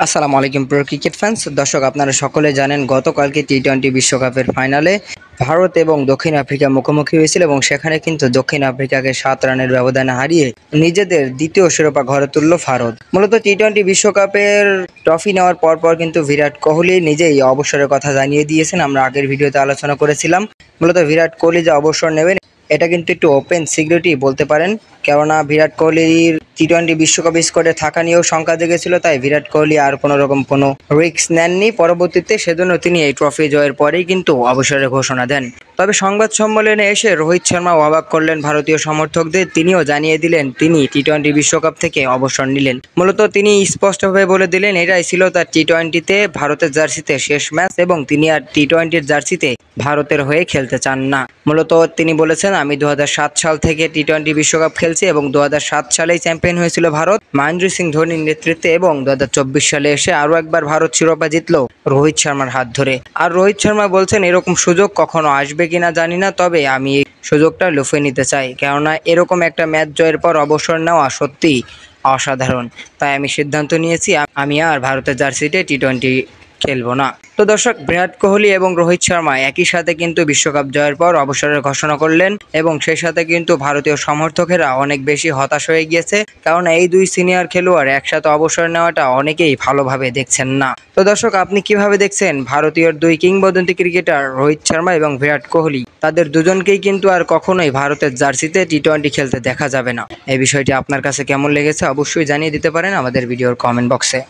আসসালামু আলাইকুম প্রিয় ক্রিকেট ফ্যান্স। দর্শক, আপনারা সকলে জানেন গতকালকে টি-20 বিশ্বকাপের ফাইনালে ভারত এবং দক্ষিণ আফ্রিকা মুখোমুখি হয়েছিল এবং সেখানে কিন্তু দক্ষিণ আফ্রিকাকে 7 রানের ব্যবধানে হারিয়ে নিজেদের দ্বিতীয় শিরোপা ঘরে তুলল ভারত। মূলত টি-20 বিশ্বকাপের ট্রফি নেওয়ার পর কিন্তু বিরাট কোহলি নিজেই অবসরের কথা জানিয়ে দিয়েছেন। আমরা আগের ভিডিওতে আলোচনা করেছিলাম মূলত বিরাট কোহলি যে অবসর নেবেন এটা কিন্তু একটু ওপেন সিক্রেটই বলতে পারেন, কেননা বিরাট কোহলির টি-20 বিশ্বকাপ স্কোয়াডে থাকা নিয়েও শঙ্কা জেগেছিল, তাই বিরাট কোহলি আর কোনো রিস্ক নেননি পরবর্তীতে। সেজন্য তিনি এই ট্রফি জয়ের পরেই কিন্তু অবসরের ঘোষণা দেন। তবে সংবাদ সম্মেলনে এসে রোহিত শর্মা অবাক করলেন ভারতীয় সমর্থকদের। তিনিও জানিয়ে দিলেন তিনি টি-20 বিশ্বকাপ থেকে অবসর নিলেন। মূলত তিনি স্পষ্টভাবে বলে দিলেন এটাই ছিল তার টি-20তে ভারতের জার্সিতে শেষ ম্যাচ এবং তিনি আর টি-20-র জার্সিতে ভারতের হয়ে খেলতে চান না। মূলত তিনি বলেছেন, আমি 2007 সাল থেকে টি-20 বিশ্বকাপ খেলছি এবং 2007 সালেই চ্যাম্পিয়ন হয়েছিল ভারত মহেন্দ্র সিং ধোনির নেতৃত্বে, এবং 2024 সালে এসে আরও একবার ভারত শিরোপা জিতল রোহিত শর্মার হাত ধরে। আর রোহিত শর্মা বলছেন এরকম সুযোগ কখনো আসবে কিনা জানি না, তবে আমি এই সুযোগটা লুফে নিতে চাই, কেননা এরকম একটা ম্যাচ জয়ের পর অবসর নেওয়া সত্যিই অসাধারণ। তাই আমি সিদ্ধান্ত নিয়েছি আমি আর ভারতের জার্সিতে টি-20 খেলবো না। তো দর্শক, বিরাট কোহলি এবং রোহিত শর্মা একই সাথে কিন্তু বিশ্বকাপ জয়ের পর অবসরের ঘোষণা করলেন এবং সেই সাথে কিন্তু ভারতীয় সমর্থকেরা অনেক বেশি হতাশ হয়ে গিয়েছে, কারণ এই দুই সিনিয়র খেলোয়াড় একসাথে অবসর নেওয়াটা অনেকেই ভালোভাবে দেখছেন না। তো দর্শক, আপনি কিভাবে দেখছেন ভারতীয় দুই কিংবদন্তি ক্রিকেটার রোহিত শর্মা এবং বিরাট কোহলি? তাদের দুজনকেই কিন্তু আর কখনোই ভারতের জার্সিতে টি-20 খেলতে দেখা যাবে না। এই বিষয়টি আপনার কাছে কেমন লেগেছে অবশ্যই জানিয়ে দিতে পারেন আমাদের ভিডিওর কমেন্ট বক্সে।